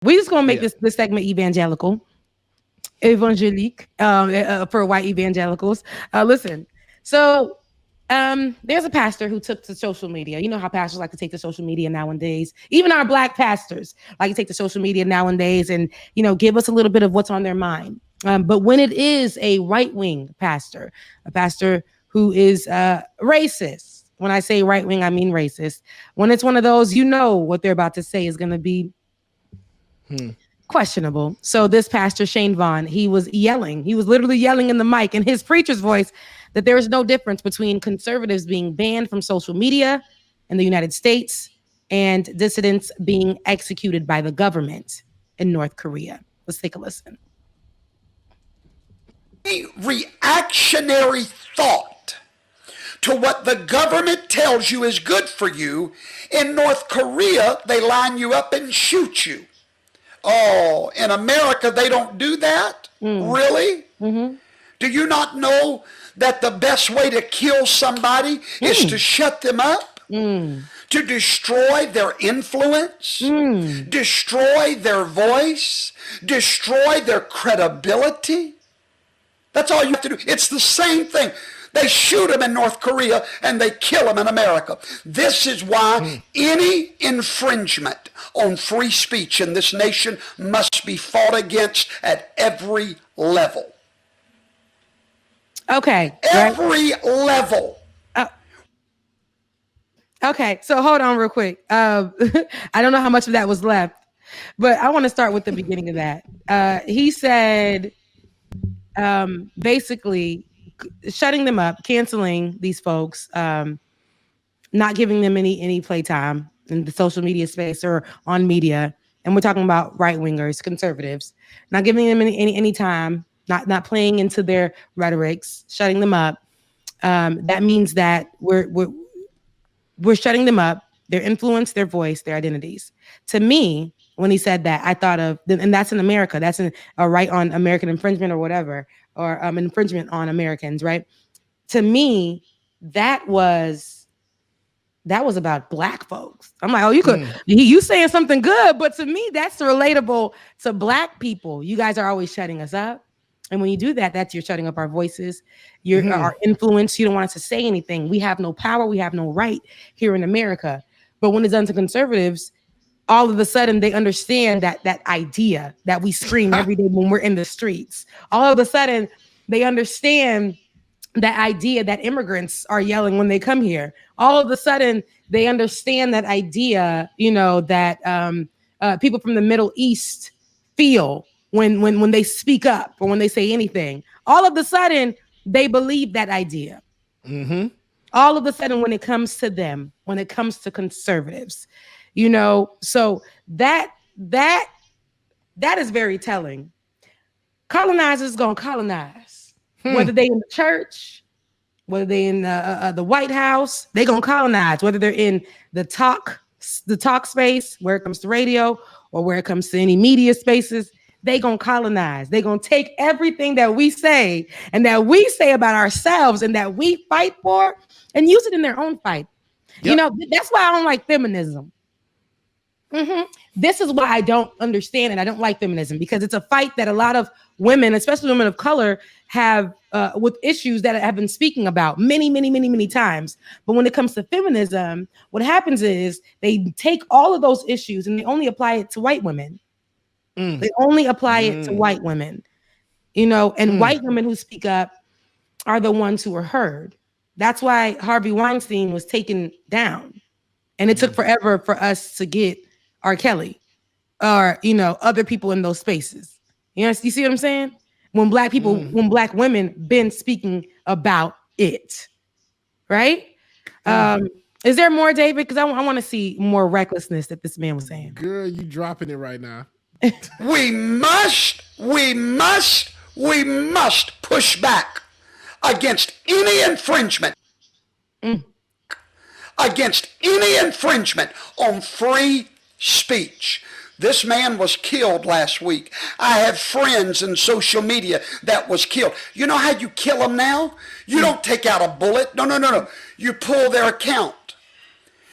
We just gonna make Yeah. this segment evangelical, evangelique, for white evangelicals. Listen, so there's a pastor who took to social media. You know how pastors like to take to social media nowadays. Even our black pastors like to take to social media nowadays, and give us a little bit of what's on their mind. But when it is a right wing pastor, a pastor who is racist. When I say right wing, I mean racist. When it's one of those, what they're about to say is going to be questionable. So this pastor Shane Vaughn, he was yelling. He was literally yelling in the mic in his preacher's voice that there is no difference between conservatives being banned from social media in the United States and dissidents being executed by the government in North Korea. Let's take a listen. Reactionary thought to what the government tells you is good for you. In North Korea, they line you up and shoot you. Oh, in America, they don't do that? Really? Mm-hmm. Do you not know that the best way to kill somebody is to shut them up? To destroy their influence, destroy their voice, destroy their credibility? That's all you have to do. It's the same thing. They shoot them in North Korea and they kill them in America. This is why any infringement on free speech in this nation must be fought against at every level. Okay. Every level. Okay, so hold on real quick. I don't know how much of that was left, but I want to start with the beginning of that. He said, basically, shutting them up, canceling these folks, not giving them any playtime in the social media space or on media. And we're talking about right wingers, conservatives, not giving them any time, not playing into their rhetorics, shutting them up. That means that we're shutting them up, their influence, their voice, their identities. To me, when he said that, I thought of, and that's in America. That's a right on American infringement or whatever, or infringement on Americans, right? To me, that was about black folks. I'm like, oh, you saying something good, but to me, that's relatable to black people. You guys are always shutting us up. And when you do that, you're shutting up our voices, our influence. You don't want us to say anything. We have no power. We have no right here in America. But when it's done to conservatives, all of a sudden they understand that idea that we scream every day when we're in the streets. All of a sudden they understand that idea that immigrants are yelling when they come here. All of a sudden they understand that idea, that people from the Middle East feel when they speak up or when they say anything. All of a sudden they believe that idea. All of a sudden when it comes to them, when it comes to conservatives, so that is very telling. Colonizers gonna colonize, whether they in the church, whether they in the White House, they gonna colonize. Whether they're in the talk space, where it comes to radio, or where it comes to any media spaces, they gonna colonize. They gonna take everything that we say and that we say about ourselves and that we fight for, and use it in their own fight. Yep. That's why I don't like feminism. This is why I don't understand and I don't like feminism, because it's a fight that a lot of women, especially women of color, have with issues that I have been speaking about many times. But when it comes to feminism, what happens is they take all of those issues and they only apply it to white women. They only apply it to white women, and white women who speak up are the ones who are heard. That's why Harvey Weinstein was taken down. And it took forever for us to get R. Kelly or, other people in those spaces. You see what I'm saying? When black people, when black women been speaking about it, right? Is there more, David? Because I want to see more recklessness that this man was saying. Girl, you dropping it right now. We must push back against any infringement. Against any infringement on free speech. This man was killed last week. I have friends in social media that was killed. You know how you kill them now? You don't take out a bullet. No. You pull their account.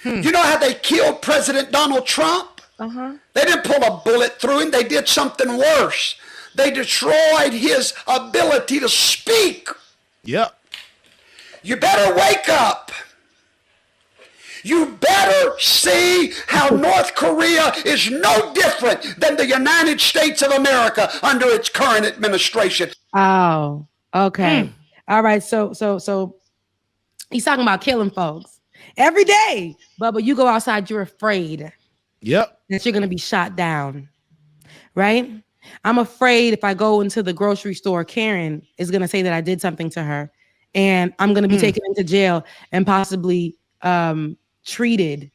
You know how they killed President Donald Trump? Uh-huh. They didn't pull a bullet through him. They did something worse. They destroyed his ability to speak. Yep. You better wake up. You better see how North Korea is no different than the United States of America under its current administration. Oh, okay. All right. So he's talking about killing folks every day. Bubba, you go outside, you're afraid Yep. that you're gonna be shot down, right? I'm afraid if I go into the grocery store, Karen is gonna say that I did something to her, and I'm gonna be taken into jail and possibly treated,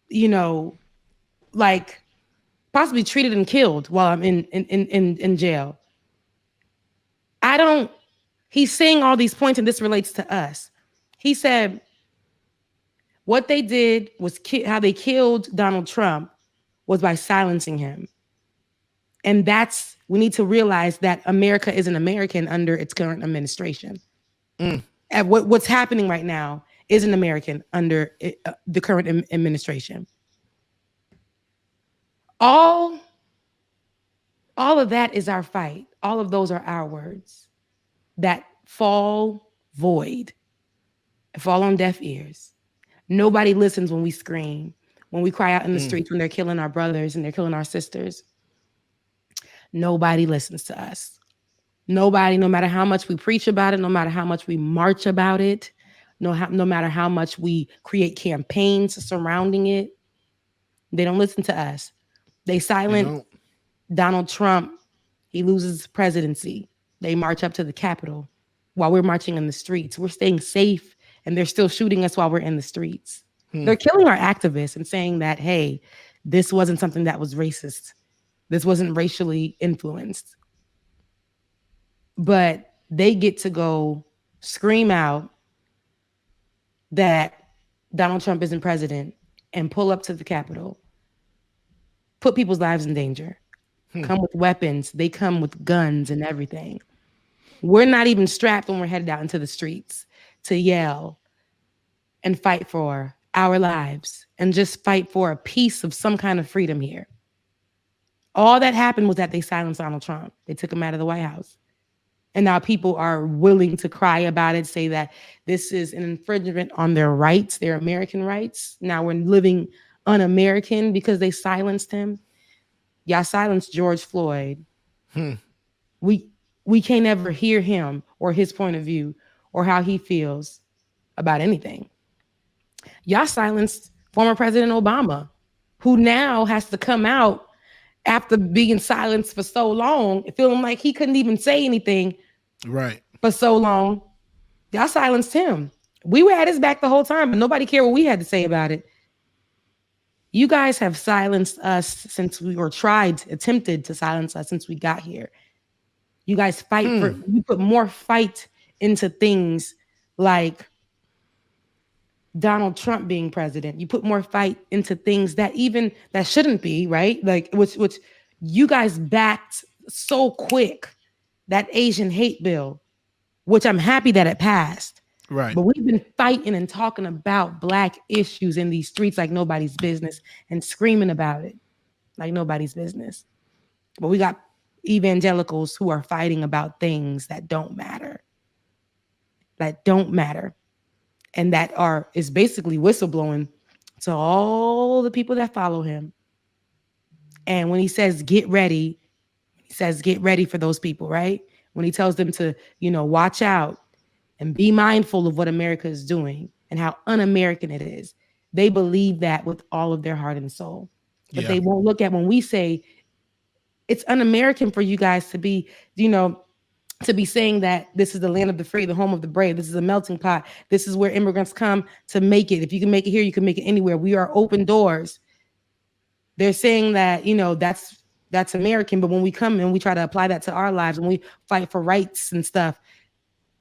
you know, like possibly treated and killed while I'm in jail. I don't. He's saying all these points, and this relates to us. He said what they did was how they killed Donald Trump was by silencing him. And that's, we need to realize that America is an American under its current administration. And what's happening right now is an American under the current administration. All of that is our fight. All of those are our words that fall void, fall on deaf ears. Nobody listens when we scream, when we cry out in the streets, when they're killing our brothers and they're killing our sisters. Nobody listens to us. Nobody, no matter how much we preach about it, no matter how much we march about it, no matter how much we create campaigns surrounding it, they don't listen to us. They silent Donald Trump. He loses his presidency. They march up to the Capitol while we're marching in the streets. We're staying safe, and they're still shooting us while we're in the streets. They're killing our activists and saying that, hey, this wasn't something that was racist. This wasn't racially influenced. But they get to go scream out that Donald Trump isn't president and pull up to the Capitol, put people's lives in danger, come with weapons. They come with guns and everything. We're not even strapped when we're headed out into the streets to yell and fight for our lives and just fight for a piece of some kind of freedom here. All that happened was that they silenced Donald Trump. They took him out of the White House. And now people are willing to cry about it, say that this is an infringement on their rights, their American rights. Now we're living un-American because they silenced him. Y'all silenced George Floyd. We can't ever hear him or his point of view or how he feels about anything. Y'all silenced former President Obama, who now has to come out after being silenced for so long, feeling like he couldn't even say anything for so long. Y'all silenced him. We were at his back the whole time, but nobody cared what we had to say about it. You guys have silenced us since we were attempted to silence us since we got here. You guys fight you put more fight into things like Donald Trump being president. You put more fight into things that shouldn't be, right? Like which you guys backed so quick, that Asian hate bill, which I'm happy that it passed. Right. But we've been fighting and talking about Black issues in these streets like nobody's business and screaming about it like nobody's business. But we got evangelicals who are fighting about things that don't matter. And that is basically whistleblowing to all the people that follow him. And when he says get ready, he says get ready for those people, right? When he tells them to, watch out and be mindful of what America is doing and how un-American it is. They believe that with all of their heart and soul. But they won't look at when we say it's un-American for you guys to be, to be saying that this is the land of the free, the home of the brave. This is a melting pot. This is where immigrants come to make it. If you can make it here, you can make it anywhere. We are open doors. They're saying that, that's American. But when we come and we try to apply that to our lives and we fight for rights and stuff,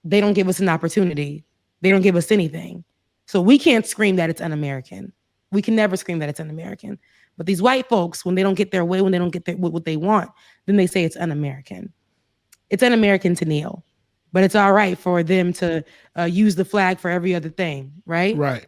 they don't give us an opportunity. They don't give us anything. So we can't scream that it's un-American. We can never scream that it's un-American. But these white folks, when they don't get their way, when they don't get what they want, then they say it's un-American. It's un-American to kneel, but it's all right for them to use the flag for every other thing, right? Right.